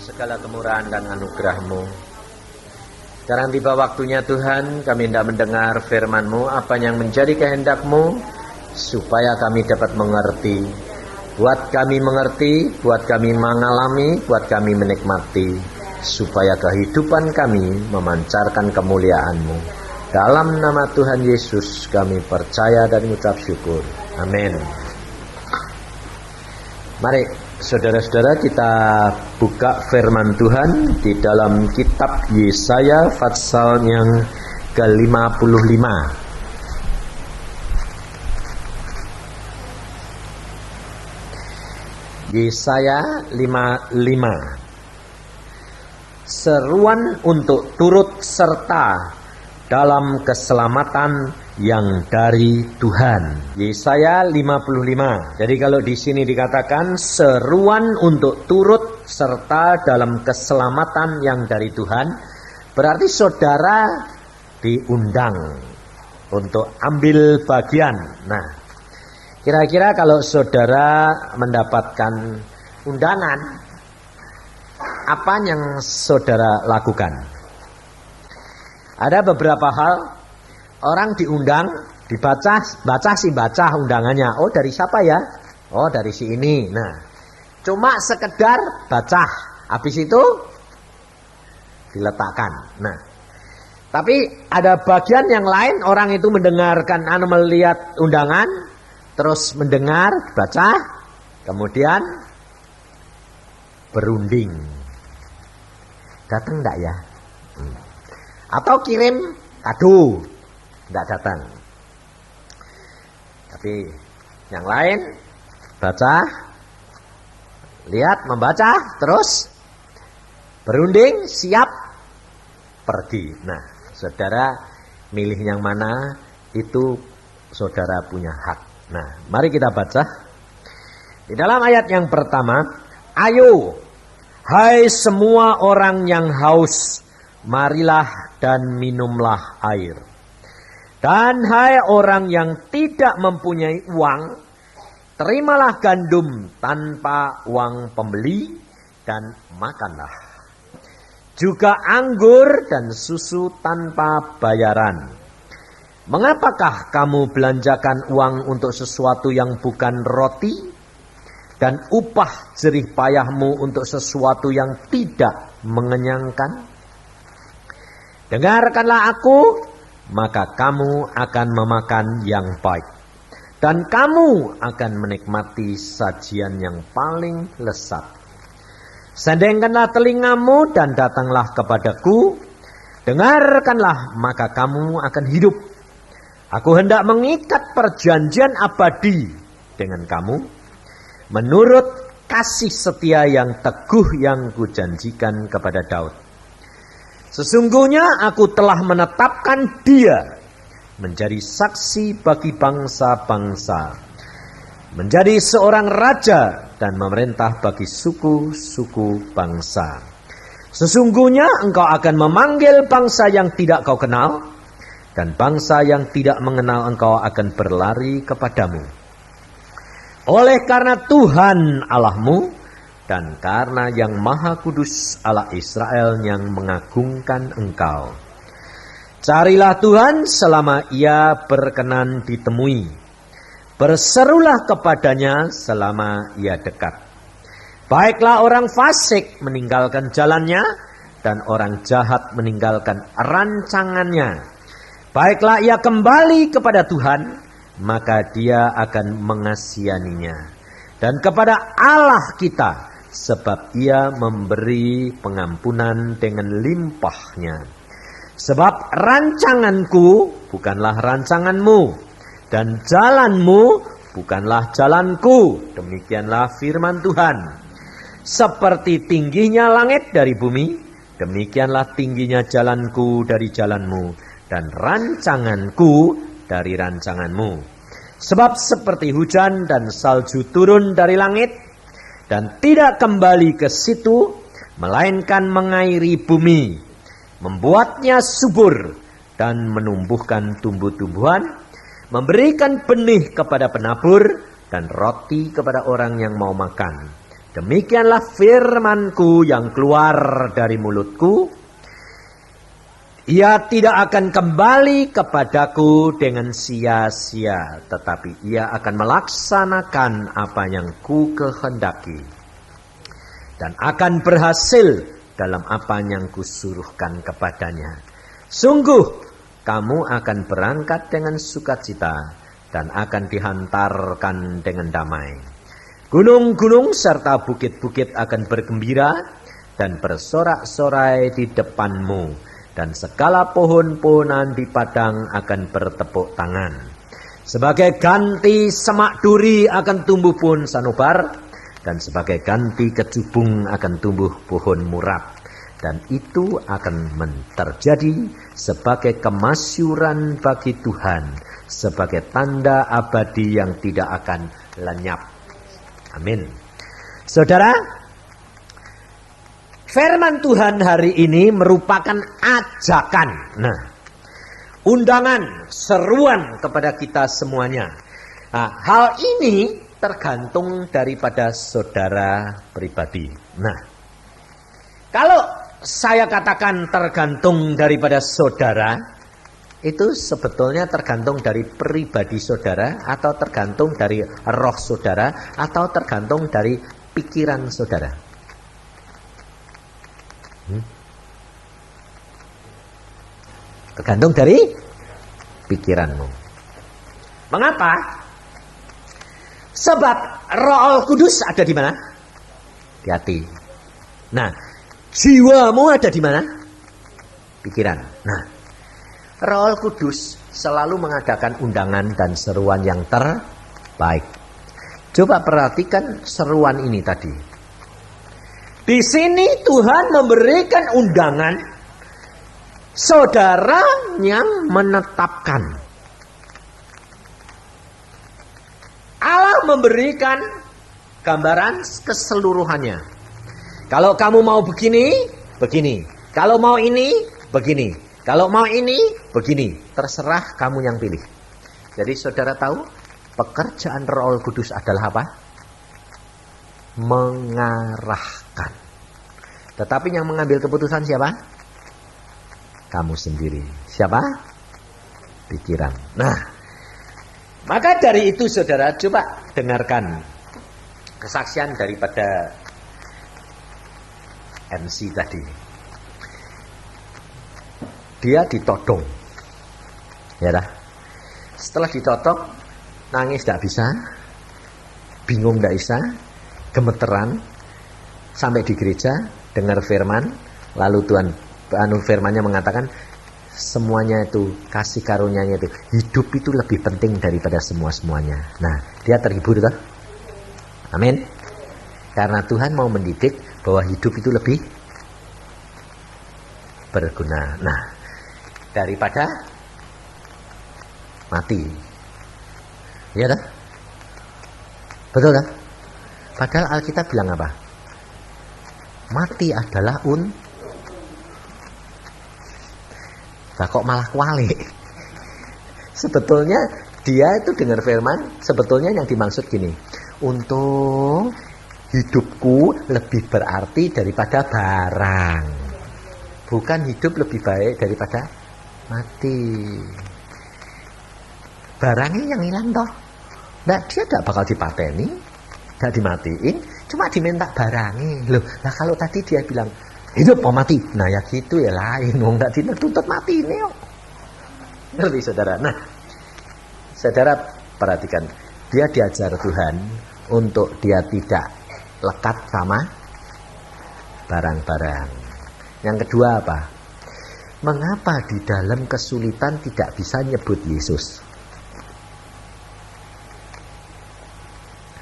segala kemurahan dan anugerah-Mu. Sekarang tiba waktunya Tuhan, kami hendak mendengar firman-Mu, apa yang menjadi kehendak-Mu, supaya kami dapat mengerti. Buat kami mengerti, buat kami mengalami, buat kami menikmati, supaya kehidupan kami memancarkan kemuliaan-Mu. Dalam nama Tuhan Yesus kami percaya dan mengucap syukur. Amin. Mari saudara-saudara kita buka firman Tuhan di dalam kitab Yesaya pasal yang ke-55. Yesaya 55. Seruan untuk turut serta dalam keselamatan yang dari Tuhan. Yesaya 55. Jadi kalau di sini dikatakan seruan untuk turut serta dalam keselamatan yang dari Tuhan, berarti saudara diundang untuk ambil bagian. Nah, kira-kira kalau saudara mendapatkan undangan, apa yang saudara lakukan? Ada beberapa hal. Orang diundang, baca undangannya. Oh, dari siapa ya? Oh, dari si ini. Nah, cuma sekedar baca. Habis itu diletakkan. Nah, tapi ada bagian yang lain, orang itu mendengarkan, melihat undangan, terus mendengar, baca, kemudian berunding. Datang enggak ya? Atau kirim kado. Tidak datang. Tapi yang lain baca, lihat, membaca, terus berunding, siap, pergi. Nah, saudara milih yang mana, itu saudara punya hak. Nah, mari kita baca. Di dalam ayat yang pertama, ayo, hai semua orang yang haus, marilah dan minumlah air. Dan hai orang yang tidak mempunyai uang, terimalah gandum tanpa uang pembeli dan makanlah. Juga anggur dan susu tanpa bayaran. Mengapakah kamu belanjakan uang untuk sesuatu yang bukan roti? Dan upah jerih payahmu untuk sesuatu yang tidak mengenyangkan? Dengarkanlah aku, maka kamu akan memakan yang baik, dan kamu akan menikmati sajian yang paling lezat. Sendengkanlah telingamu dan datanglah kepadaku, dengarkanlah maka kamu akan hidup. Aku hendak mengikat perjanjian abadi dengan kamu, menurut kasih setia yang teguh yang kujanjikan kepada Daud. Sesungguhnya aku telah menetapkan dia menjadi saksi bagi bangsa-bangsa, menjadi seorang raja dan memerintah bagi suku-suku bangsa. Sesungguhnya engkau akan memanggil bangsa yang tidak kau kenal, dan bangsa yang tidak mengenal engkau akan berlari kepadamu. Oleh karena Tuhan Allahmu, dan karena yang Maha Kudus Allah Israel yang mengagungkan engkau. Carilah Tuhan selama ia berkenan ditemui. Berserulah kepadanya selama ia dekat. Baiklah orang fasik meninggalkan jalannya, dan orang jahat meninggalkan rancangannya. Baiklah ia kembali kepada Tuhan, maka dia akan mengasihaninya. Dan kepada Allah kita, sebab ia memberi pengampunan dengan limpahnya. Sebab rancanganku bukanlah rancanganmu, dan jalanmu bukanlah jalanku. Demikianlah firman Tuhan. Seperti tingginya langit dari bumi, demikianlah tingginya jalanku dari jalanmu, dan rancanganku dari rancanganmu. Sebab seperti hujan dan salju turun dari langit, dan tidak kembali ke situ, melainkan mengairi bumi, membuatnya subur, dan menumbuhkan tumbuh-tumbuhan, memberikan benih kepada penabur, dan roti kepada orang yang mau makan. Demikianlah firman-Ku yang keluar dari mulut-Ku. Ia tidak akan kembali kepadaku dengan sia-sia, tetapi ia akan melaksanakan apa yang Ku kehendaki dan akan berhasil dalam apa yang Kusuruhkan kepadanya. Sungguh kamu akan berangkat dengan sukacita dan akan dihantarkan dengan damai. Gunung-gunung serta bukit-bukit akan bergembira dan bersorak-sorai di depanmu. Dan segala pohon-pohonan di padang akan bertepuk tangan. Sebagai ganti semak duri akan tumbuh pohon sanobar, dan sebagai ganti kecubung akan tumbuh pohon murab. Dan itu akan terjadi sebagai kemasyuran bagi Tuhan, sebagai tanda abadi yang tidak akan lenyap. Amin. Saudara, firman Tuhan hari ini merupakan ajakan, undangan, seruan kepada kita semuanya. Nah, hal ini tergantung daripada saudara pribadi. Nah, kalau saya katakan tergantung daripada saudara, itu sebetulnya tergantung dari pribadi saudara, atau tergantung dari roh saudara, atau tergantung dari pikiran saudara. Tergantung dari pikiranmu. Mengapa? Sebab Roh Kudus ada di mana? Di hati. Nah, jiwamu ada di mana? Pikiran. Nah, Roh Kudus selalu mengadakan undangan dan seruan yang terbaik. Coba perhatikan seruan ini tadi. Di sini Tuhan memberikan undangan, saudara yang menetapkan. Allah memberikan gambaran keseluruhannya. Kalau kamu mau begini, begini. Kalau mau ini, begini. Kalau mau ini, begini. Terserah kamu yang pilih. Jadi saudara tahu, pekerjaan Roh Kudus adalah apa? Mengarahkan. Tetapi yang mengambil keputusan siapa? Kamu sendiri. Siapa? Pikiran. Nah, maka dari itu saudara, coba dengarkan kesaksian daripada MC tadi. Dia ditodong. Ya dah. Setelah ditodong, nangis tidak bisa, bingung tidak bisa, gemeteran, sampai di gereja, dengar firman, lalu Tuhan firmannya mengatakan, semuanya itu, kasih karunia-Nya itu, hidup itu lebih penting daripada semua-semuanya. Nah, dia terhibur toh? Amin. Karena Tuhan mau mendidik bahwa hidup itu lebih berguna. Nah, daripada mati. Ya dah? Betul dah? Padahal Alkitab bilang apa? Mati adalah Nah, kok malah kualik? Sebetulnya dia itu dengar firman, sebetulnya yang dimaksud gini, untuk hidupku lebih berarti daripada barang. Bukan hidup lebih baik daripada mati. Barangnya yang hilang toh. Nah, dia tidak bakal dipateni, tidak dimatiin, cuma diminta barangnya. Loh, nah kalau tadi dia bilang hidup mau mati, nah ya gitu ya lain, wong nggak dituntut mati ini kok. Ngerti saudara? Nah, saudara perhatikan, dia diajar Tuhan untuk dia tidak lekat sama barang-barang. Yang kedua apa? Mengapa di dalam kesulitan tidak bisa nyebut Yesus?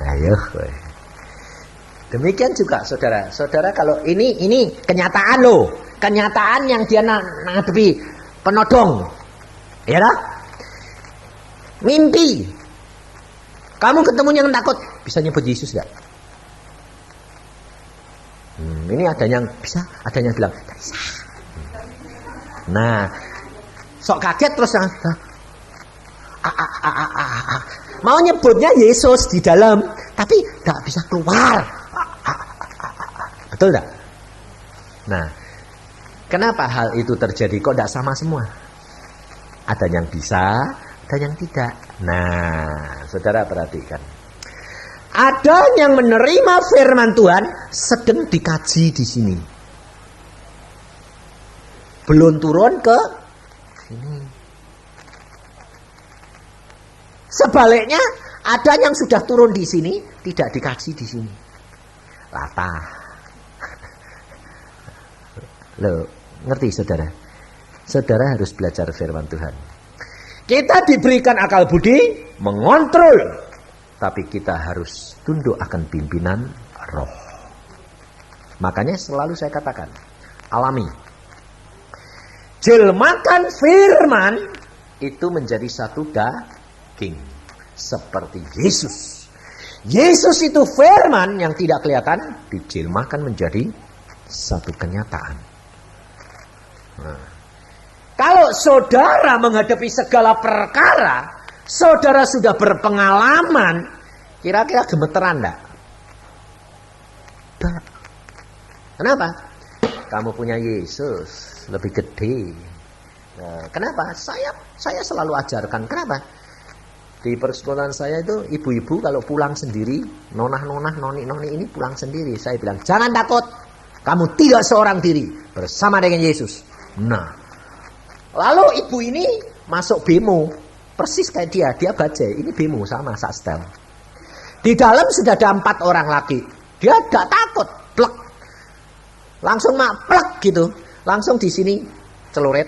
Ayo, demikian juga saudara. Saudara kalau ini kenyataan loh, kenyataan yang dia ngadepi penodong, ya lah. Mimpi, kamu ketemu yang takut, bisa nyebut Yesus gak? Ini ada yang bisa, ada yang bilang tidak bisa. Nah, sok kaget terus mau nyebutnya Yesus di dalam, tapi tidak bisa keluar. Betul enggak? Nah, kenapa hal itu terjadi? Kok tidak sama semua? Ada yang bisa, ada yang tidak. Nah, saudara perhatikan. Ada yang menerima firman Tuhan sedang dikaji di sini. Belum turun ke sini. Sebaliknya, ada yang sudah turun di sini, tidak dikaji di sini. Latah. Loh, ngerti saudara? Saudara harus belajar firman Tuhan. Kita diberikan akal budi, mengontrol. Tapi kita harus tunduk akan pimpinan roh. Makanya selalu saya katakan, alami. Jelmakan firman, itu menjadi satu daging. Seperti Yesus. Yesus itu firman yang tidak kelihatan, dijelmakan menjadi satu kenyataan. Nah, kalau saudara menghadapi segala perkara, saudara sudah berpengalaman, kira-kira gemeteran enggak? Kenapa? Kamu punya Yesus, lebih gede. Nah, kenapa? Saya selalu ajarkan. Kenapa? Di persekolahan saya itu, ibu-ibu kalau pulang sendiri, nonah-nonah, noni-noni ini pulang sendiri. Saya bilang, jangan takut. Kamu tidak seorang diri bersama dengan Yesus. Nah, lalu ibu ini masuk bemo. Persis kayak dia bajai. Ini bemo sama sastel. Di dalam sudah ada 4 orang laki. Dia tidak takut. Plek. Langsung plek gitu. Langsung di sini celurit.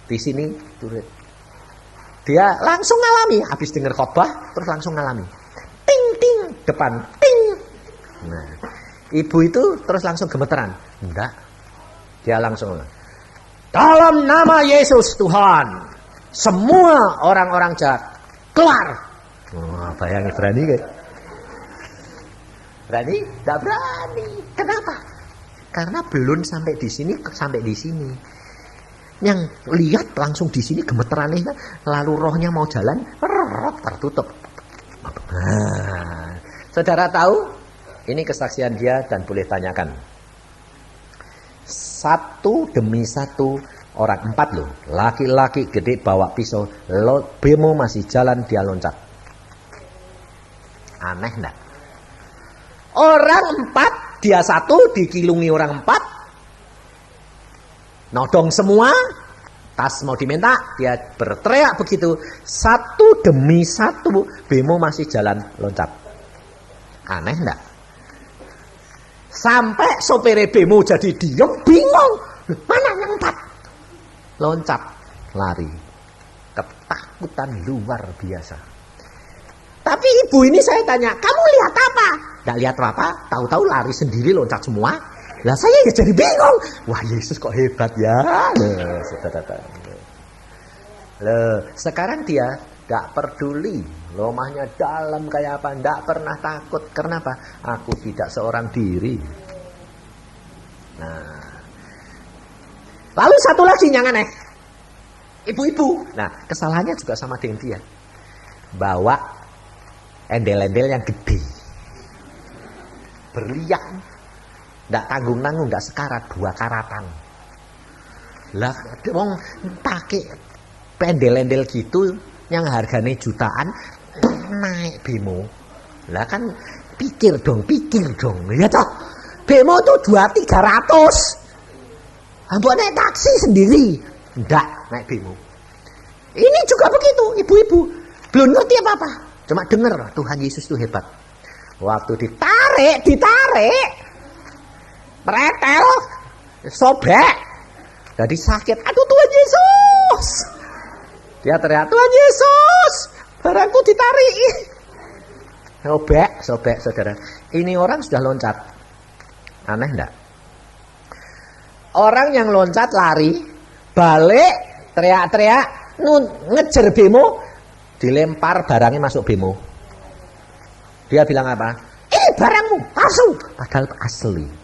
Di sini celurit. Dia langsung ngalami. Habis dengar khotbah, terus langsung ngalami. Ting, ting. Depan. Ting. Nah, ibu itu terus langsung gemeteran. Enggak. Dia langsung. Dalam nama Yesus Tuhan. Semua orang-orang jahat. Keluar. Wah, bayangin berani kan? Berani? Tidak berani. Kenapa? Karena belum sampai di sini, sampai di sini. Yang lihat langsung di sini gemeteran nih, lalu rohnya mau jalan, tertutup. Nah, saudara tahu? Ini kesaksian dia dan boleh tanyakan. 1 demi 1 orang, 4 loh. Laki-laki gede bawa pisau, bemo masih jalan, dia loncat. Aneh enggak? Orang 4, dia 1 dikilungi orang 4. Nodong semua, tas mau diminta, dia berteriak begitu. 1 demi 1 bemo masih jalan, loncat. Aneh enggak? Sampai sopir bemo jadi diem, bingung. Mana yang 4? Loncat, lari. Ketakutan luar biasa. Tapi ibu ini saya tanya, kamu lihat apa? Tidak lihat apa, tahu-tahu lari sendiri, loncat semua. Lah saya ya jadi bingung. Wah, Yesus kok hebat ya. Loh, sekarang dia tidak peduli. Rumahnya dalam kayak apa, tidak pernah takut. Kenapa? Aku tidak seorang diri. Nah, lalu satu lagi yang aneh. Ibu-ibu. Nah, kesalahannya juga sama dengan dia. Bawa endel-endel yang gede. Berlian. Tidak tanggung-tanggung, tidak sekarat, 2 karatan. Lah, wong pakai pendel-endel gitu yang harganya jutaan naik bemo. Lah kan pikir dong. Ya toh. Bemo tuh 200-300. Ambok naik taksi sendiri. Enggak, naik bemo. Ini juga begitu, ibu-ibu. Belum ngerti apa-apa. Cuma dengar Tuhan Yesus itu hebat. Waktu ditarik. Pretel, sobek, jadi sakit. Aduh Tuhan Yesus, dia teriak Tuhan Yesus, barangku ditarik. Sobek, saudara. Ini orang sudah loncat, aneh enggak? Orang yang loncat lari, balik, teriak-teriak, ngejar bemo, dilempar barangnya masuk bemo. Dia bilang apa? Ini barangmu, palsu, padahal asli.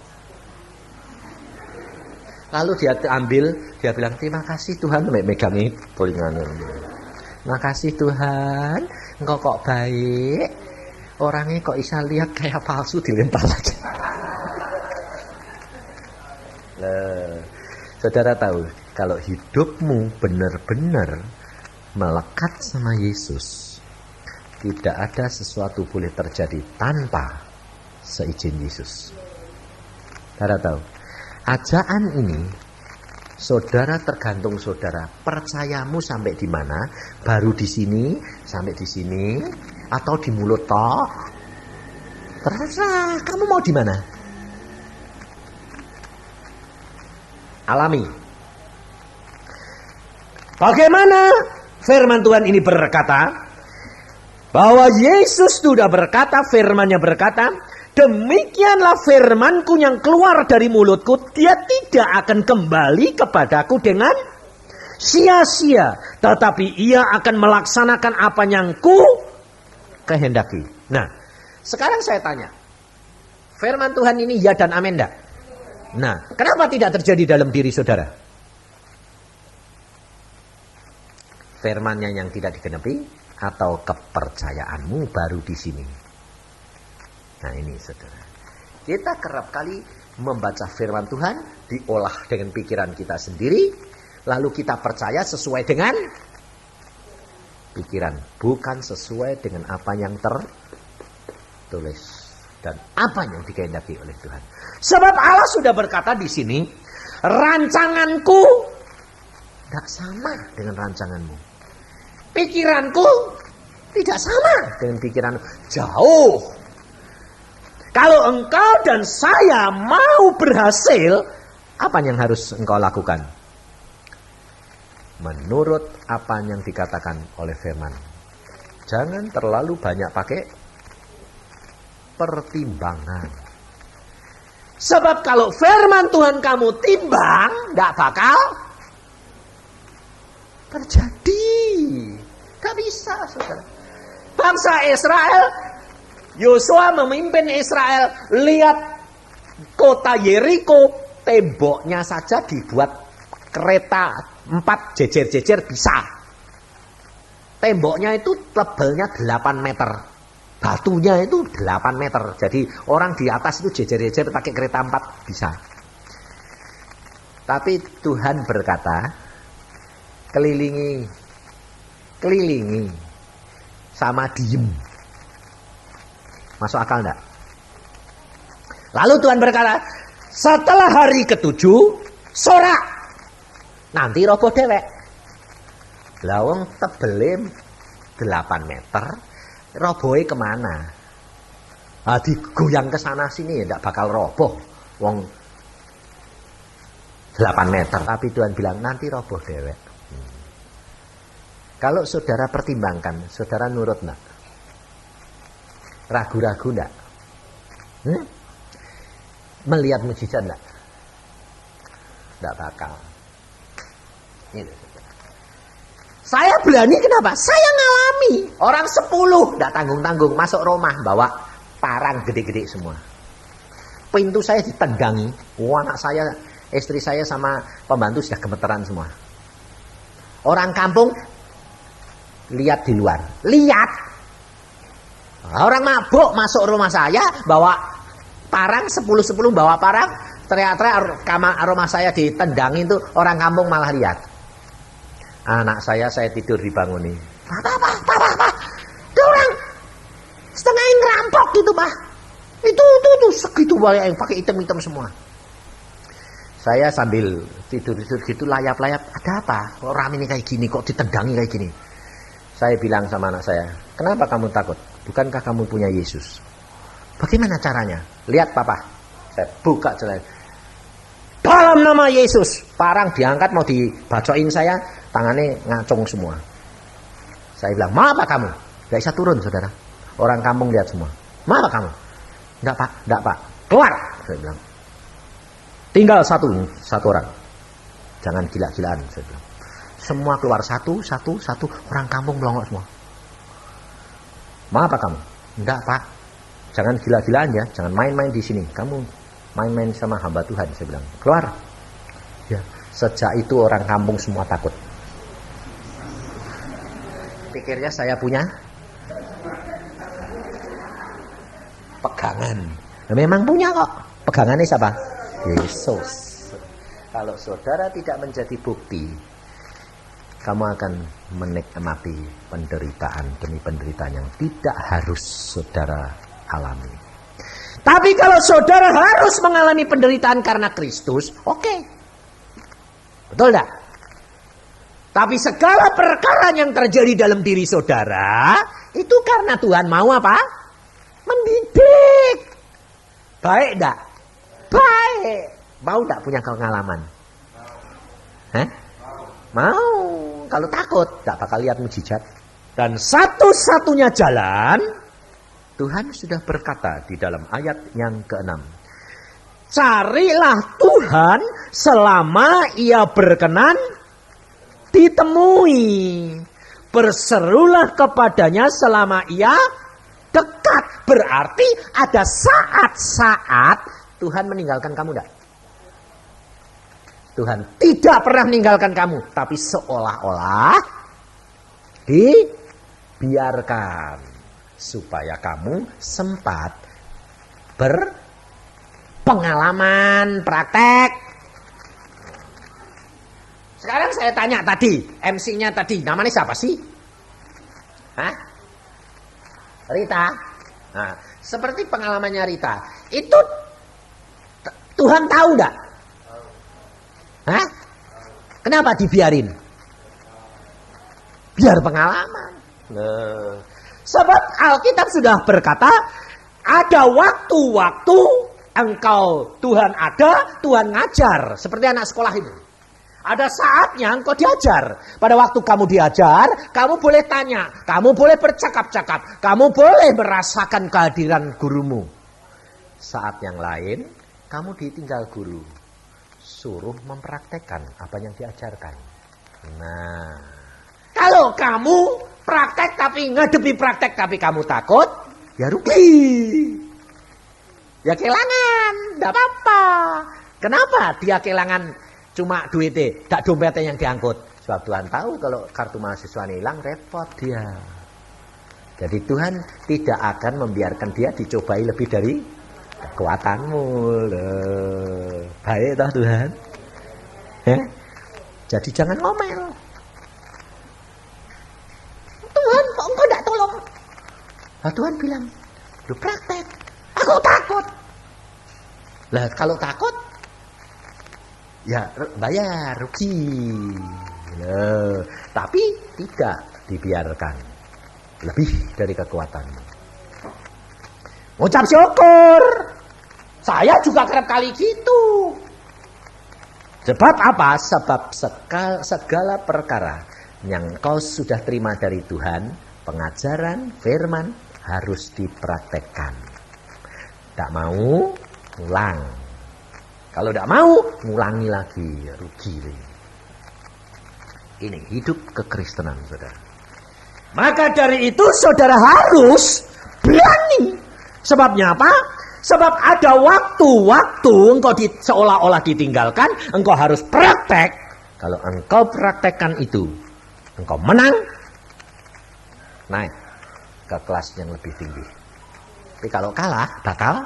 Lalu dia ambil, dia bilang, terima kasih Tuhan, megangi telingannya. Terima kasih Tuhan, engkau kok baik. Orangnya kok bisa lihat kayak palsu, dilempar lagi. Saudara tahu, kalau hidupmu benar-benar melekat sama Yesus, tidak ada sesuatu boleh terjadi tanpa seizin Yesus. Saudara tahu, ajaan ini saudara tergantung saudara, percayamu sampai di mana, baru di sini, sampai di sini, atau di mulut toh, terserah kamu mau di mana. Alami. Bagaimana firman Tuhan ini berkata bahwa Yesus sudah berkata, firman-Nya berkata, demikianlah firmanku yang keluar dari mulutku, dia tidak akan kembali kepadaku dengan sia-sia, tetapi ia akan melaksanakan apa yang ku kehendaki. Nah, sekarang saya tanya, firman Tuhan ini ya dan amin enggak? Nah, kenapa tidak terjadi dalam diri saudara? Firman-Nya yang tidak digenapi atau kepercayaanmu baru di sini? Nah, ini saudara. Kita kerap kali membaca firman Tuhan, diolah dengan pikiran kita sendiri, lalu kita percaya sesuai dengan pikiran, bukan sesuai dengan apa yang tertulis dan apa yang dikehendaki oleh Tuhan. Sebab Allah sudah berkata di sini, rancanganku tidak sama dengan rancanganmu. Pikiranku tidak sama dengan pikiranmu. Jauh. Kalau engkau dan saya mau berhasil, apa yang harus engkau lakukan? Menurut apa yang dikatakan oleh firman. Jangan terlalu banyak pakai pertimbangan. Sebab kalau firman Tuhan kamu timbang, tidak bakal terjadi. Tidak bisa, saudara. Bangsa Israel, Yosua memimpin Israel, lihat kota Yeriko, temboknya saja dibuat kereta 4 jejer-jejer bisa. Temboknya itu tebalnya 8 meter. Batunya itu 8 meter. Jadi orang di atas itu jejer-jejer pakai kereta 4 bisa. Tapi Tuhan berkata, kelilingi sama diem. Masuk akal enggak? Lalu Tuhan berkata, setelah hari ke-7 sorak, nanti roboh dewek. Lawang tebelim 8 meter, robohnya kemana? Digoyang ke sana sini tidak bakal roboh. Wong 8 meter. Tapi Tuhan bilang nanti roboh dewek. Kalau saudara pertimbangkan, saudara nurut enggak? Ragu-ragu enggak? Melihat mujizat enggak? Enggak bakal. Ini saudara. Saya berani kenapa? Saya ngalami. Orang 10 enggak tanggung-tanggung masuk rumah bawa parang gede-gede semua. Pintu saya ditendangi. Anak saya, istri saya sama pembantu sudah gemeteran semua. Orang kampung lihat di luar. Lihat. Orang mabuk masuk rumah saya bawa parang 10-10 bawa parang, teriak-teriak rumah saya ditendangin tuh, orang kampung malah lihat. Anak saya tidur dibangunin. Pak. Itu orang setengah ngerampok gitu, Pak. Itu segitu banyak yang pakai hitam-hitam semua. Saya sambil tidur gitu layap-layap, ada apa? Orang ini kayak gini kok ditendangi kayak gini. Saya bilang sama anak saya, kenapa kamu takut? Bukankah kamu punya Yesus? Bagaimana caranya? Lihat papa. Saya buka jalan. Dalam nama Yesus. Parang diangkat mau dibacoin saya. Tangannya ngacung semua. Saya bilang, mau apa kamu? Gak bisa turun saudara. Orang kampung lihat semua. Mau apa kamu? Enggak pak. Keluar. Saya bilang. Tinggal satu orang. Jangan gila-gilaan. Saya bilang. Semua keluar satu, orang kampung melongok semua. Mau apa kamu? Enggak pak, jangan gila-gilaan ya, jangan main-main di sini. Kamu main-main sama hamba Tuhan, saya bilang. Keluar. Ya, sejak itu orang kampung semua takut. Pikirnya saya punya pegangan. Nah, memang punya kok. Pegangannya siapa? Yesus. Kalau saudara tidak menjadi bukti, kamu akan menikmati penderitaan demi penderitaan yang tidak harus saudara alami. Tapi kalau saudara harus mengalami penderitaan karena Kristus, oke. Betul tidak? Tapi segala perkara yang terjadi dalam diri saudara, itu karena Tuhan mau apa? Mendidik. Baik tidak? Baik. Mau tidak punya pengalaman? Hah? Mau. Kalau takut, tidak bakal lihat mujizat. Dan satu-satunya jalan, Tuhan sudah berkata di dalam ayat yang ke-6. Carilah Tuhan selama ia berkenan ditemui. Berserulah kepadanya selama ia dekat. Berarti ada saat-saat Tuhan meninggalkan kamu enggak? Tuhan tidak pernah meninggalkan kamu, tapi seolah-olah dibiarkan supaya kamu sempat berpengalaman praktek. Sekarang saya tanya tadi, MC-nya tadi, namanya siapa sih? Hah? Rita. Nah, seperti pengalamannya Rita, itu Tuhan tahu enggak? Hah? Kenapa dibiarin? Biar pengalaman. Sebab Alkitab sudah berkata, ada waktu-waktu engkau Tuhan ada, Tuhan ngajar. Seperti anak sekolah itu. Ada saatnya engkau diajar. Pada waktu kamu diajar, kamu boleh tanya, kamu boleh bercakap-cakap, kamu boleh merasakan kehadiran gurumu. Saat yang lain, kamu ditinggal guru. Suruh mempraktekkan apa yang diajarkan. Nah, kalau kamu praktek tapi ngadepi praktek tapi kamu takut, ya rugi. Ya kehilangan, enggak apa-apa. Kenapa dia kehilangan cuma duitnya, tak dompetnya yang diangkut? Sebab Tuhan tahu kalau kartu mahasiswa hilang repot dia. Jadi Tuhan tidak akan membiarkan dia dicobai lebih dari kekuatanmu. Baik toh Tuhan. Jadi jangan ngomel. Tuhan kok engkau tidak tolong? Nah, Tuhan bilang, lu praktek. Aku takut. Lah kalau takut, ya bayar, rugi. Tapi tidak dibiarkan lebih dari kekuatanmu. Ucap syukur. Saya juga kerap kali gitu. Sebab apa? Sebab segala perkara yang kau sudah terima dari Tuhan, pengajaran, firman, harus dipraktekkan. Tak mau, ulang. Kalau tidak mau, ngulangi lagi, rugi. Ini hidup kekristenan, saudara. Maka dari itu, saudara harus berani. Sebabnya apa? Sebab ada waktu-waktu engkau seolah-olah ditinggalkan, engkau harus praktek. Kalau engkau praktekkan itu, engkau menang, naik ke kelas yang lebih tinggi. Tapi kalau kalah, bakal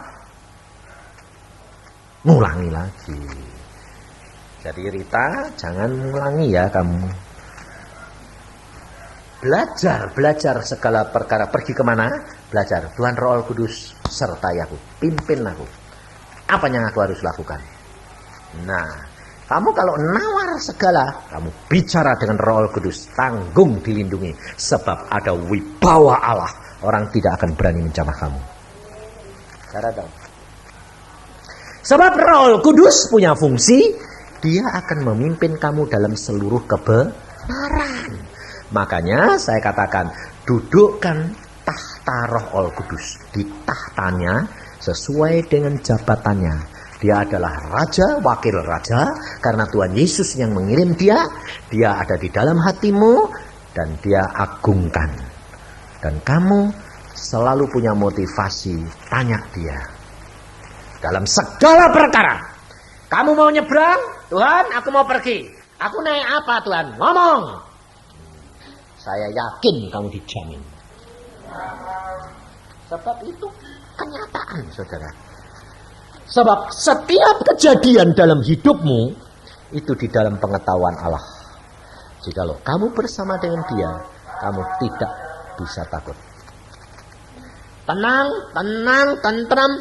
ngulangi lagi. Jadi Rita, jangan ngulangi ya kamu. Belajar segala perkara. Pergi kemana? Belajar. Tuhan Roh Kudus sertai aku, pimpin aku. Apa yang aku harus lakukan? Nah, kamu kalau nawar segala, kamu bicara dengan Roh Kudus, tanggung dilindungi. Sebab ada wibawa Allah. Orang tidak akan berani menjamah kamu. Cara dong. Sebab Roh Kudus punya fungsi, dia akan memimpin kamu dalam seluruh kebenaran. Makanya saya katakan, dudukkan tahta Roh Kudus di tahtanya sesuai dengan jabatannya. Dia adalah raja, wakil raja, karena Tuhan Yesus yang mengirim dia. Dia ada di dalam hatimu dan dia agungkan. Dan kamu selalu punya motivasi, tanya dia. Dalam segala perkara. Kamu mau nyebrang? Tuhan, aku mau pergi. Aku naik apa Tuhan? Ngomong. Saya yakin kamu dijamin. Sebab itu kenyataan, saudara. Sebab setiap kejadian dalam hidupmu itu di dalam pengetahuan Allah. Jikalau kamu bersama dengan Dia, kamu tidak bisa takut. Tenang, tentram,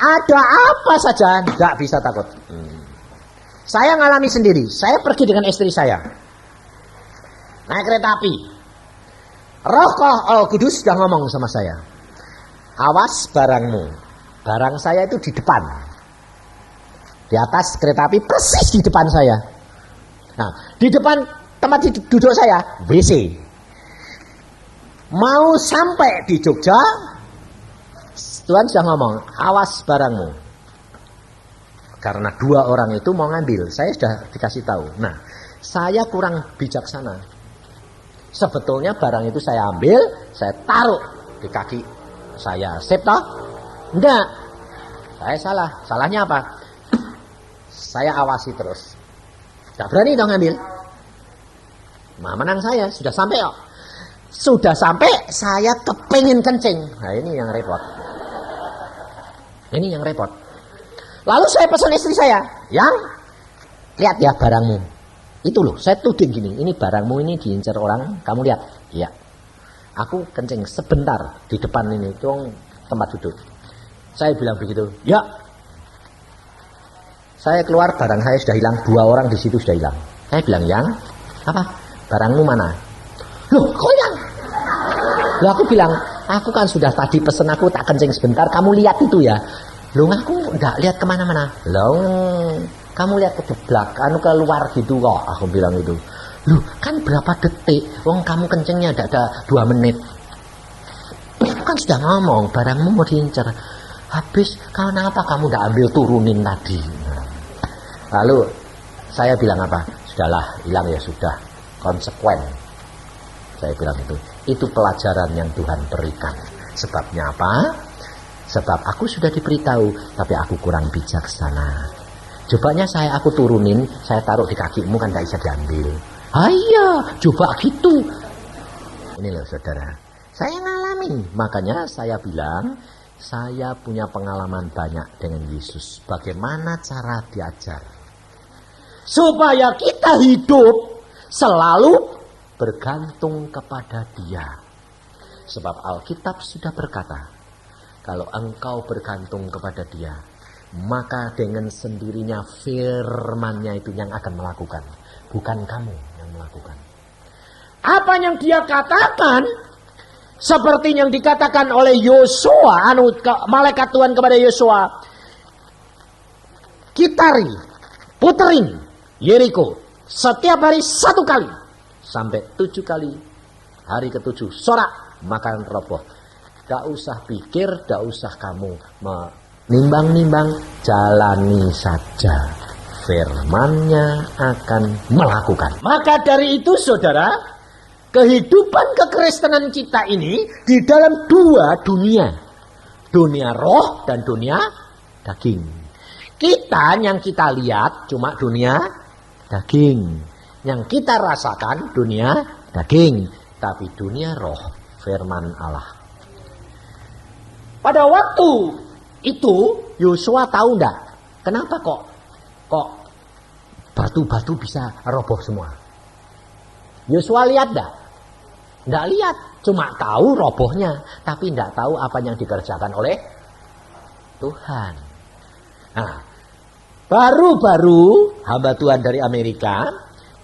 ada apa saja tidak bisa takut. Saya ngalami sendiri. Saya pergi dengan istri saya naik kereta api. Roh Kudus sudah ngomong sama saya, awas barangmu. Barang saya itu di depan, di atas kereta api, persis di depan saya. Nah, di depan tempat duduk saya WC. Mau sampai di Jogja, Tuhan sudah ngomong, awas barangmu. Karena 2 orang itu mau ngambil, saya sudah dikasih tahu. Nah, saya kurang bijaksana. Sebetulnya barang itu saya ambil, saya taruh di kaki saya. Sip toh? Enggak. Saya salah. Salahnya apa? Saya awasi terus. Gak berani dong ngambil. Nah, menang saya. Sudah sampai kok. Sudah sampai, saya kepingin kencing. Nah, ini yang repot. Ini yang repot. Lalu saya pesan istri saya, yang lihat ya barangmu. Itu loh, saya tuding gini, ini barangmu ini diincar orang, kamu lihat. Iya. Aku kencing sebentar di depan ini, tempat duduk. Saya bilang begitu, ya. Saya keluar, barang saya sudah hilang, 2 orang di situ sudah hilang. Saya bilang, yang apa? Barangmu mana? Loh, kok hilang? Loh, aku bilang, aku kan sudah tadi pesen, aku tak kencing sebentar, kamu lihat itu ya. Loh, aku enggak lihat kemana-mana. Loh, kamu lihat ke belakang, keluar gitu kok. Aku bilang itu. Loh, kan berapa detik? Wong kamu kencingnya ada 2 menit. Aku kan sudah ngomong, barangmu mau diincar. Habis, kenapa kamu enggak ambil turunin tadi? Lalu, saya bilang apa? Sudahlah, hilang ya sudah. Konsekuen. Saya bilang itu. Itu pelajaran yang Tuhan berikan. Sebabnya apa? Sebab aku sudah diberitahu, tapi aku kurang bijaksana. Cobanya aku turunin, saya taruh di kakimu kan tidak bisa diambil. Iya, coba gitu. Ini loh saudara, saya ngalami. Makanya saya bilang, saya punya pengalaman banyak dengan Yesus. Bagaimana cara diajar? Supaya kita hidup selalu bergantung kepada Dia. Sebab Alkitab sudah berkata, kalau engkau bergantung kepada Dia, maka dengan sendirinya firman-Nya itu yang akan melakukan, bukan kamu yang melakukan. Apa yang Dia katakan, seperti yang dikatakan oleh Yosua, malaikat Tuhan kepada Yosua, kitari, puterin Yeriko setiap hari 1 kali sampai 7 kali. Hari ke-7 sorak makan roboh. Gak usah pikir, gak usah kamu menimbang-nimbang, jalani saja. Firman-Nya akan melakukan. Maka dari itu saudara, kehidupan kekristenan kita ini di dalam 2 dunia. Dunia roh dan dunia daging. Kita yang kita lihat cuma dunia daging. Yang kita rasakan dunia daging. Tapi dunia roh, firman Allah. Pada waktu itu Yosua tahu enggak? Kenapa kok batu-batu bisa roboh semua? Yosua lihat enggak? Enggak lihat, cuma tahu robohnya, tapi enggak tahu apa yang dikerjakan oleh Tuhan. Nah, baru-baru hamba Tuhan dari Amerika,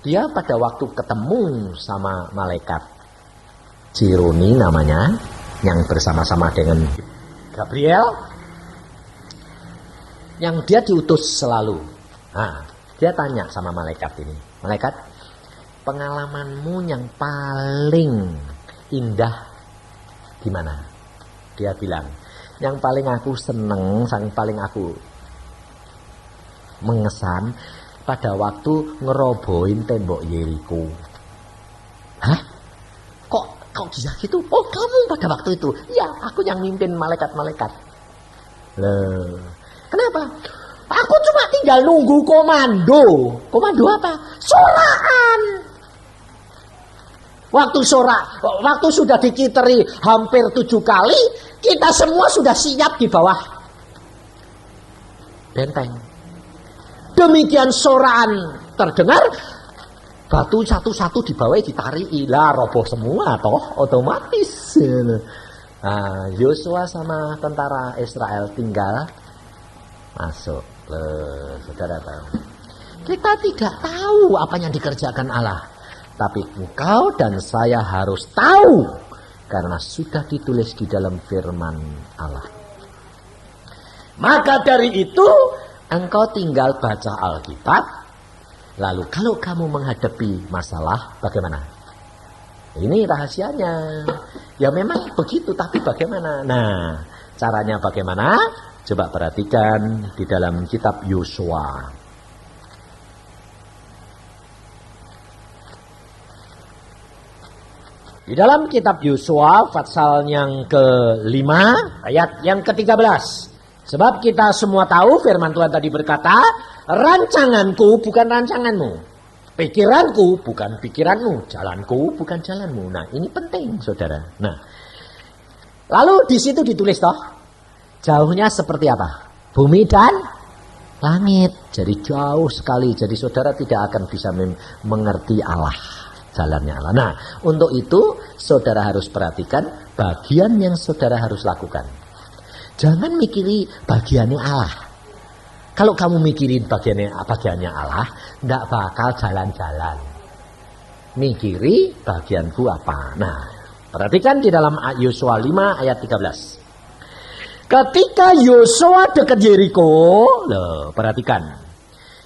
dia pada waktu ketemu sama malaikat Cironi namanya, yang bersama-sama dengan Gabriel, yang dia diutus selalu. Nah, dia tanya sama malaikat ini, malaikat, pengalamanmu yang paling indah gimana? Dia bilang, yang paling aku seneng, yang paling aku mengesan pada waktu ngerobohin tembok Yeriko. Hah? Kok bisa gitu? Oh, kamu pada waktu itu? Ya, aku yang mimpin malaikat-malaikat. Loh, kenapa? Aku cuma tinggal nunggu komando. Komando apa? Sorakan. Waktu sudah dikiteri hampir 7 kali, kita semua sudah siap di bawah benteng. Demikian sorakan terdengar batu satu-satu di bawah ditarik, lah roboh semua toh otomatis. Nah, Yosua sama tentara Israel tinggal masuk. Saudara tahu, kita tidak tahu apa yang dikerjakan Allah, tapi engkau dan saya harus tahu karena sudah ditulis di dalam firman Allah. Maka dari itu engkau tinggal baca Alkitab. Lalu kalau kamu menghadapi masalah, bagaimana? Ini rahasianya. Ya memang begitu, tapi bagaimana? Nah, caranya bagaimana? Coba perhatikan di dalam kitab Yosua. Di dalam kitab Yosua, pasal yang ke-5, ayat yang ke-13. Sebab kita semua tahu firman Tuhan tadi berkata, rancanganku bukan rancanganmu, pikiranku bukan pikiranmu, jalanku bukan jalanmu. Nah, ini penting, saudara. Nah, lalu di situ ditulis toh, jauhnya seperti apa? Bumi dan langit. Jadi jauh sekali. Jadi saudara tidak akan bisa mengerti Allah, jalannya Allah. Nah, untuk itu saudara harus perhatikan bagian yang saudara harus lakukan. Jangan mikiri bagiannya Allah. Kalau kamu mikirin bagiannya Allah, tidak bakal jalan-jalan. Mikiri bagianku apa. Nah, perhatikan di dalam Yosua 5 ayat 13. Ketika Yosua dekat Yeriko, perhatikan.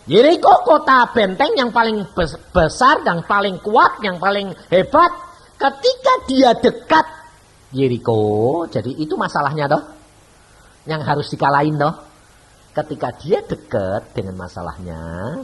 Yeriko kota benteng yang paling besar, yang paling kuat, yang paling hebat. Ketika dia dekat Yeriko, jadi itu masalahnya toh, yang harus dikalahin toh. Ketika dia dekat dengan masalahnya,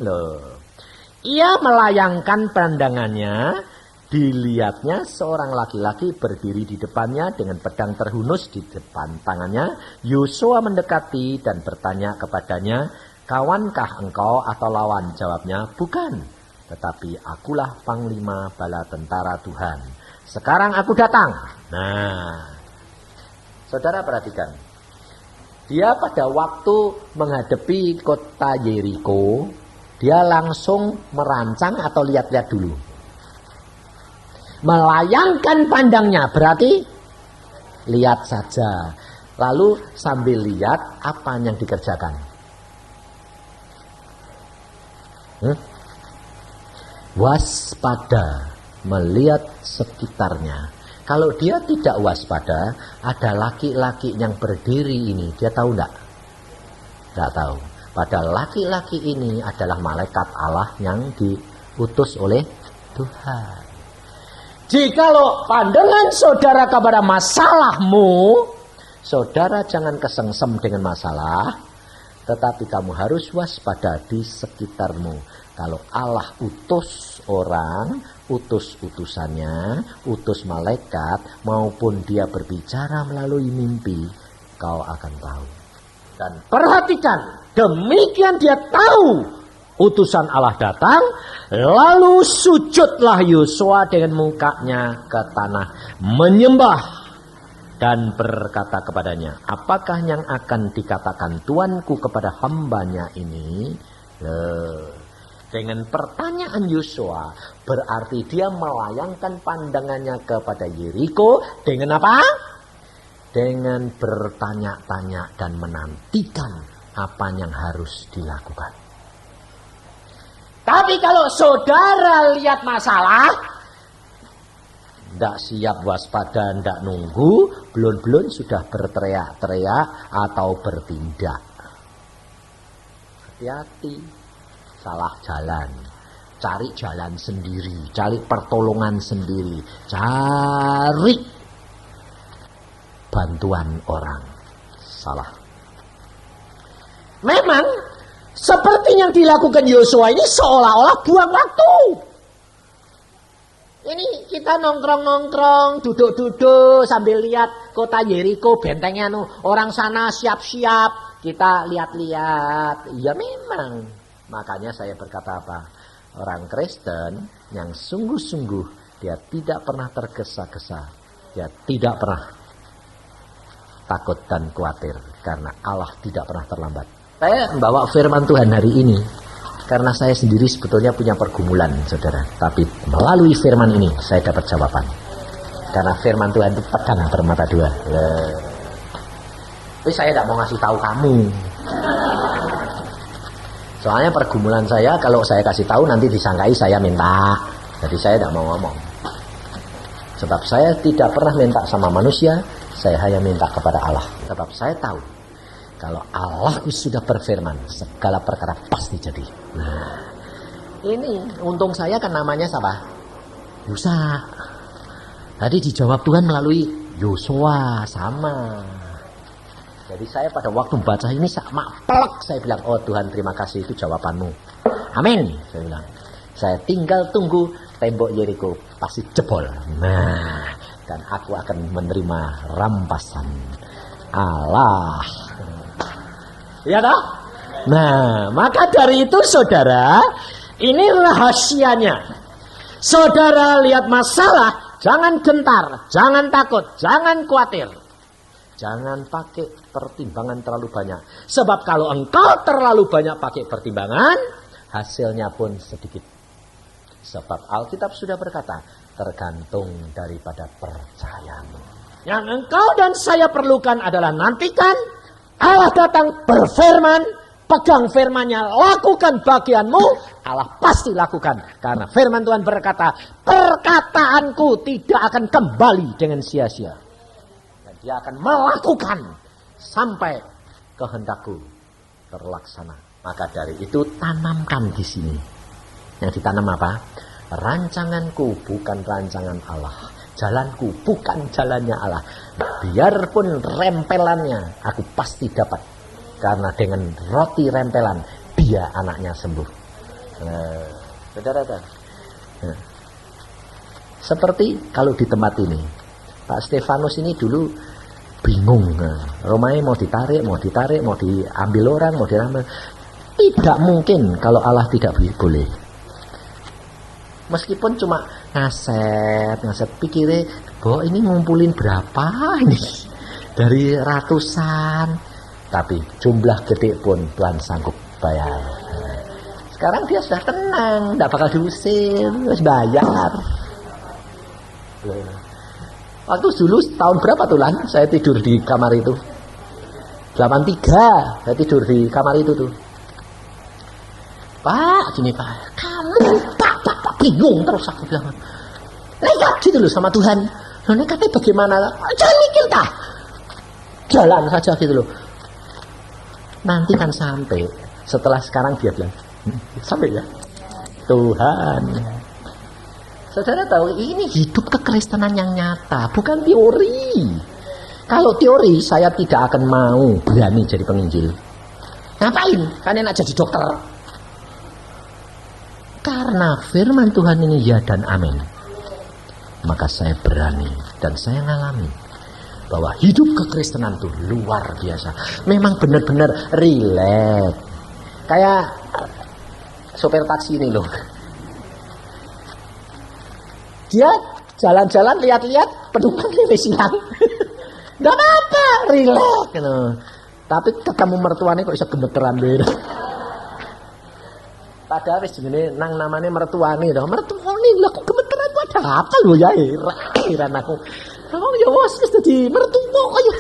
ia melayangkan pandangannya, dilihatnya seorang laki-laki berdiri di depannya dengan pedang terhunus di depan tangannya. Yosua mendekati dan bertanya kepadanya, kawankah engkau atau lawan? Jawabnya, bukan, tetapi akulah panglima bala tentara Tuhan. Sekarang aku datang. Nah, saudara perhatikan. Dia pada waktu menghadapi kota Yeriko, dia langsung merancang atau lihat-lihat dulu. Melayangkan pandangnya, berarti lihat saja. Lalu sambil lihat apa yang dikerjakan. Waspada, melihat sekitarnya. Kalau dia tidak waspada, ada laki-laki yang berdiri ini, dia tahu enggak? Enggak tahu. Padahal laki-laki ini adalah malaikat Allah yang diutus oleh Tuhan. Jikalau pandangan saudara kepada masalahmu, saudara jangan kesengsem dengan masalah, tetapi kamu harus waspada di sekitarmu. Kalau Allah utus orang, utus utusannya, utus malaikat, maupun dia berbicara melalui mimpi, kau akan tahu. Dan perhatikan, demikian dia tahu utusan Allah datang, lalu sujudlah Yosua dengan mukanya ke tanah, menyembah dan berkata kepadanya, apakah yang akan dikatakan Tuanku kepada hambanya ini? Dengan pertanyaan Yosua, berarti dia melayangkan pandangannya kepada Yeriko dengan apa? Dengan bertanya-tanya dan menantikan apa yang harus dilakukan. Tapi kalau saudara lihat masalah, tidak siap waspada, tidak nunggu, belum sudah berteriak-teriak atau bertindak. Hati-hati. Salah jalan, cari jalan sendiri, cari pertolongan sendiri, cari bantuan orang. Salah. Memang seperti yang dilakukan Yosua ini seolah-olah buang waktu. Ini kita nongkrong-nongkrong, duduk-duduk sambil lihat kota Yeriko, bentengnya orang sana siap-siap, kita lihat-lihat. Ya memang. Makanya saya berkata apa? Orang Kristen yang sungguh-sungguh dia tidak pernah tergesa-gesa. Dia tidak pernah takut dan khawatir. Karena Allah tidak pernah terlambat. Saya membawa firman Tuhan hari ini. Karena saya sendiri sebetulnya punya pergumulan, saudara. Tapi melalui firman ini saya dapat jawaban. Karena firman Tuhan itu pedang bermata dua. Tapi saya tidak mau ngasih tahu kamu. Soalnya pergumulan saya kalau saya kasih tahu nanti disangkai saya minta. Jadi saya tidak mau ngomong. Sebab saya tidak pernah minta sama manusia, saya hanya minta kepada Allah. Sebab saya tahu kalau Allah sudah berfirman, segala perkara pasti jadi. Nah, ini untung saya kan namanya siapa? Yusa. Tadi dijawab Tuhan melalui Yosua, sama. Jadi saya pada waktu baca ini sama pelek, saya bilang, oh Tuhan terima kasih, itu jawabanmu. Amin, saya bilang. Saya tinggal tunggu tembok Yeriko pasti jebol. Nah, dan aku akan menerima rampasan Allah. Ya toh? Nah, maka dari itu saudara, ini rahasianya. Saudara lihat masalah, jangan gentar, jangan takut, jangan khawatir. Jangan pakai pertimbangan terlalu banyak. Sebab kalau engkau terlalu banyak pakai pertimbangan, hasilnya pun sedikit. Sebab Alkitab sudah berkata, tergantung daripada percayamu. Yang engkau dan saya perlukan adalah nantikan Allah datang berfirman, pegang firmannya, lakukan bagianmu, Allah pasti lakukan. Karena firman Tuhan berkata, perkataanku tidak akan kembali dengan sia-sia. Dan dia akan melakukan sampai kehendakku terlaksana. Maka dari itu tanamkan di sini. Yang ditanam apa? Rancanganku bukan rancangan Allah. Jalanku bukan jalannya Allah. Biarpun rempelannya aku pasti dapat. Karena dengan roti rempelan dia anaknya sembuh. Saudara-saudara. Seperti kalau di tempat ini, Pak Stefanus ini dulu bingung. Romanya mau ditarik, mau diambil orang, mau diambil. Tidak mungkin kalau Allah tidak boleh. Meskipun cuma ngaset pikirnya bahwa ini ngumpulin berapa ini dari ratusan, tapi jumlah gede pun Tuhan sanggup bayar. Sekarang dia sudah tenang, tidak bakal diusir, harus bayar. Waktu dulu tahun berapa tuh Lan? Saya tidur di kamar itu 83, saya tidur di kamar itu tuh. Pak, gini Pak, kamu Pak bingung terus aku bilang. Nekat gitu loh sama Tuhan. Loh nekatnya bagaimana? Jangan mikir dah. Jalan saja gitu loh. Nanti kan sampai. Setelah sekarang dia bilang, sampai ya. Tuhan. Saudara tahu ini hidup kekristenan yang nyata, bukan teori. Kalau teori saya tidak akan mau berani jadi penginjil. Ngapain? Kan enak jadi dokter. Karena firman Tuhan ini ya dan amin. Maka saya berani dan saya ngalami bahwa hidup kekristenan itu luar biasa. Memang benar-benar relate. Kayak sopir taksi ini loh. Dia jalan-jalan lihat-lihat penumpangnya silang. Gak apa-apa, relate gitu. Tapi ketemu mertuanya kok bisa gemeteran beda. Padahal wis jenenge nang namane mertuane lho. Mertuane lho kok gemeteran kok ada apa lho ya heran aku. Oh ya wis dadi mertua kok ya.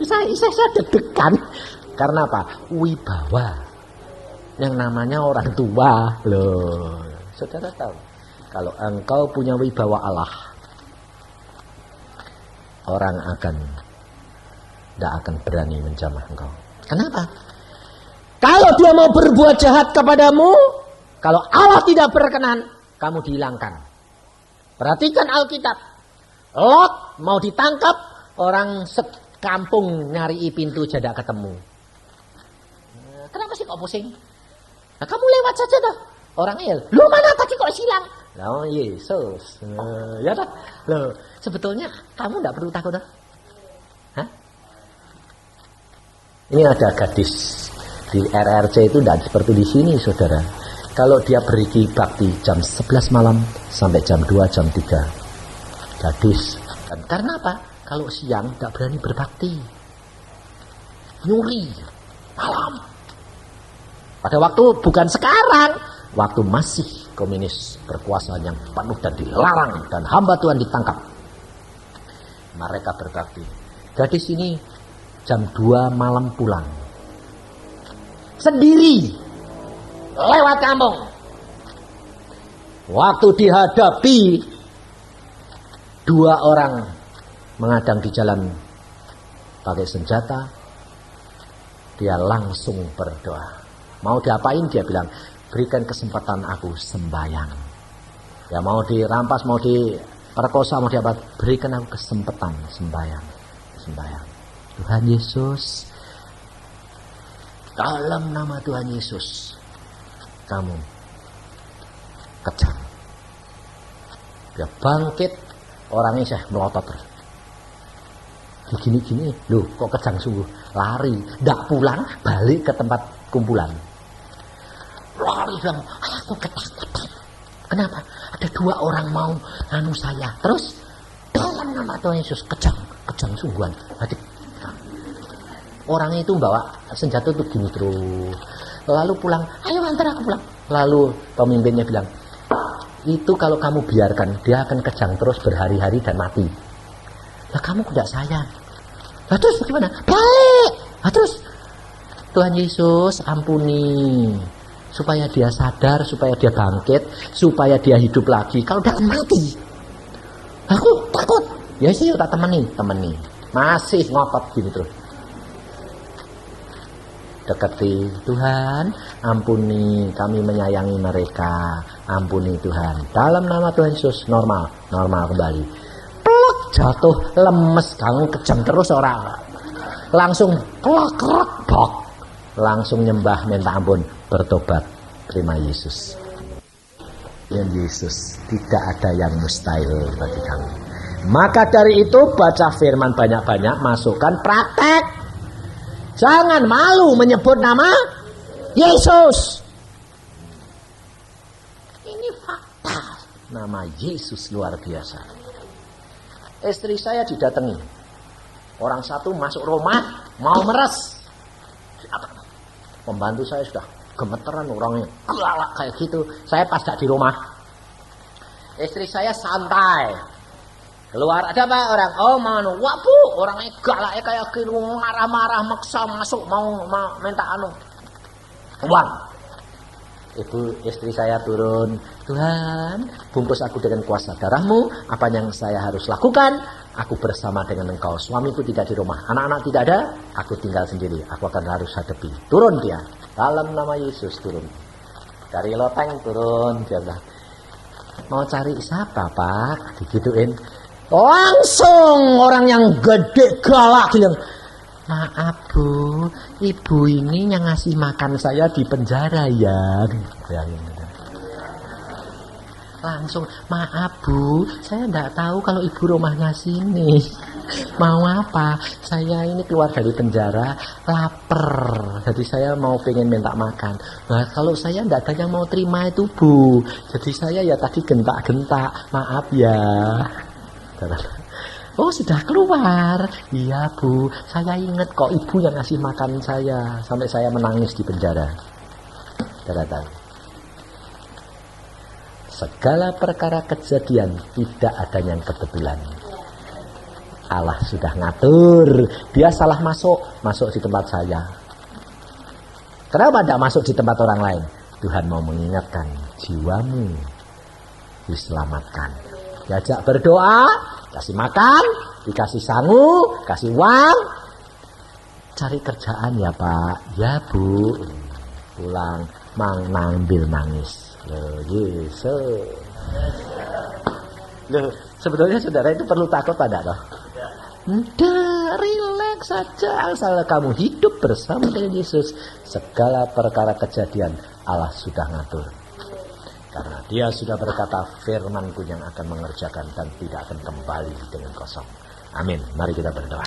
Saya deg-degan. Karena apa? Wibawa. Yang namanya orang tua loh. Saudara tahu, kalau engkau punya wibawa Allah, orang tidak akan berani menjamah engkau. Kenapa? Kalau dia mau berbuat jahat kepadamu, kalau Allah tidak berkenan, kamu dihilangkan. Perhatikan Alkitab. Lot mau ditangkap, orang sekampung nyari pintu jadi tidak ketemu. Kenapa sih kok pusing? Nah, kamu lewat saja dah. Orangnya, lu mana tadi kok silang? Oh Yesus. Ya dah. Loh, sebetulnya kamu tidak perlu takut dah. Hah? Ini ada gadis. Di RRC itu tidak seperti di sini saudara. Kalau dia beriki bakti jam 11 malam sampai jam 2, jam 3. Gadis. Dan karena apa? Kalau siang tidak berani berbakti. Nyuri. Malam. Pada waktu bukan sekarang, waktu masih komunis berkuasa yang penuh dan dilarang dan hamba Tuhan ditangkap. Mereka berbakti. Gadis ini jam 2 malam pulang. Sendiri. Lewat kampung. Waktu dihadapi 2 orang mengadang di jalan pakai senjata, dia langsung berdoa. Mau diapain? Dia bilang, berikan kesempatan aku sembahyang. Ya mau dirampas, mau diperkosa, mau diapa, berikan aku kesempatan sembahyang. Tuhan Yesus, dalam nama Tuhan Yesus, kamu kejam. Dia bangkit, orangnya saya melotot terus. Gini, loh kok kejang sungguh, lari, ndak pulang, balik ke tempat kumpulan. Lari bilang, aku ketakutan. Kenapa? Ada 2 orang mau anu saya. Terus dalam nama Tuhan Yesus, kejang sungguhan. Hati. Orangnya itu bawa senjata tuh gini terus. Lalu pulang, ayo antar aku pulang. Lalu pemimpinnya bilang, itu kalau kamu biarkan, dia akan kejang terus berhari-hari dan mati. Lah kamu tidak sayang. Lah terus bagaimana? Balik. Lah terus Tuhan Yesus ampuni, supaya dia sadar, supaya dia bangkit, supaya dia hidup lagi. Kalau udah mati, aku takut. Ya sih, tak temani. Masih ngotot gini terus. Dekati, Tuhan, ampuni, kami menyayangi mereka. Ampuni Tuhan. Dalam nama Tuhan Yesus, normal kembali. Pluk, jatuh, lemes, kamu kejam terus orang. Langsung klak, bok. Langsung nyembah, minta ampun, bertobat, terima Yesus. Ya Yesus, tidak ada yang mustahil bagi kami. Maka dari itu baca firman banyak-banyak, masukkan praktek. Jangan malu menyebut nama Yesus. Ini fakta. Nama Yesus luar biasa. Istri saya didatangi. Orang satu masuk rumah, mau meres. Pembantu saya sudah gemeteran, orangnya galak kayak gitu. Saya pas di rumah, istri saya santai. Keluar, ada apa orang? Oh mau, wah bu, orangnya galak kayak gitu, marah-marah, maksa masuk, mau minta uang. Istri saya turun, Tuhan, bungkus aku dengan kuasa darahmu. Apa yang saya harus lakukan? Aku bersama dengan engkau. Suamiku tidak di rumah, anak-anak tidak ada, aku tinggal sendiri. Aku akan harus hadapi. Turun dia, dalam nama Yesus turun. Dari loteng turun, dia bilang, mau cari siapa pak? Digituin. Langsung orang yang gede galak bilang, maaf bu, ibu ini yang ngasih makan saya di penjara ya. Langsung, maaf bu, saya enggak tahu kalau ibu rumahnya sini. Mau apa? Saya ini keluar dari penjara, lapar. Jadi saya mau pengen minta makan. Nah kalau saya enggak ada yang mau terima itu bu. Jadi saya ya tadi gentak-gentak, maaf ya. Oh sudah keluar. Iya bu, saya ingat kok ibu yang ngasih makan saya sampai saya menangis di penjara. Saudara, segala perkara kejadian tidak ada yang kebetulan. Allah sudah ngatur. Dia salah masuk di tempat saya. Kenapa tidak masuk di tempat orang lain? Tuhan mau mengingatkan, jiwamu diselamatkan. Diajak berdoa, kasih makan, dikasih sangu, kasih uang. Cari kerjaan ya pak. Ya bu. Pulang, ngambil nangis. Loh, Yesus. Loh, sebetulnya saudara itu perlu takut pada toh? Udah, relax saja. Asal kamu hidup bersama dengan Yesus, segala perkara kejadian Allah sudah ngatur. Karena dia sudah berkata, firman-Ku yang akan mengerjakan dan tidak akan kembali dengan kosong. Amin. Mari kita berdoa.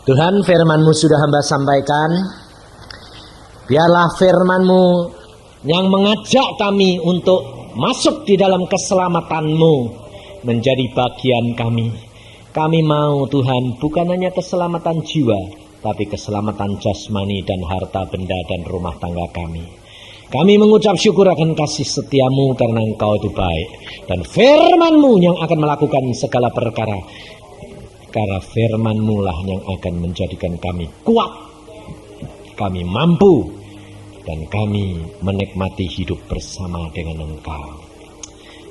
Tuhan, firman-Mu sudah hamba sampaikan. Biarlah firman-Mu yang mengajak kami untuk masuk di dalam keselamatan-Mu menjadi bagian kami. Kami mau Tuhan bukan hanya keselamatan jiwa, tapi keselamatan jasmani dan harta benda dan rumah tangga kami. Kami mengucap syukur akan kasih setiamu karena Engkau itu baik. Dan firman-Mu yang akan melakukan segala perkara. Karena firman-Mu lah yang akan menjadikan kami kuat. Kami mampu. Dan kami menikmati hidup bersama dengan Engkau.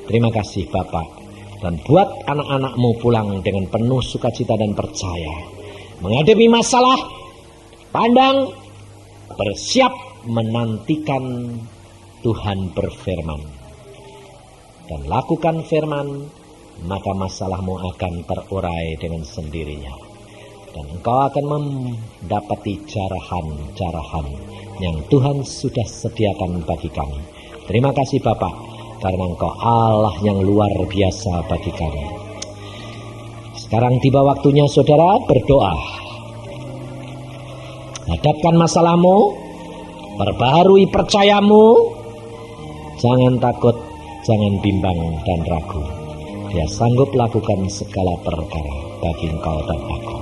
Terima kasih Bapak. Dan buat anak-anak-Mu pulang dengan penuh sukacita dan percaya. Menghadapi masalah. Pandang. Bersiap menantikan Tuhan berfirman. Dan lakukan firman, maka masalahmu akan terurai dengan sendirinya. Dan engkau akan mendapati jarahan-jarahan yang Tuhan sudah sediakan bagi kami. Terima kasih Bapak, karena Engkau Allah yang luar biasa bagi kami. Sekarang tiba waktunya saudara berdoa. Hadapkan masalahmu, perbaharui percayamu, jangan takut, jangan bimbang dan ragu. Dia sanggup lakukan segala perkara bagi engkau dan aku.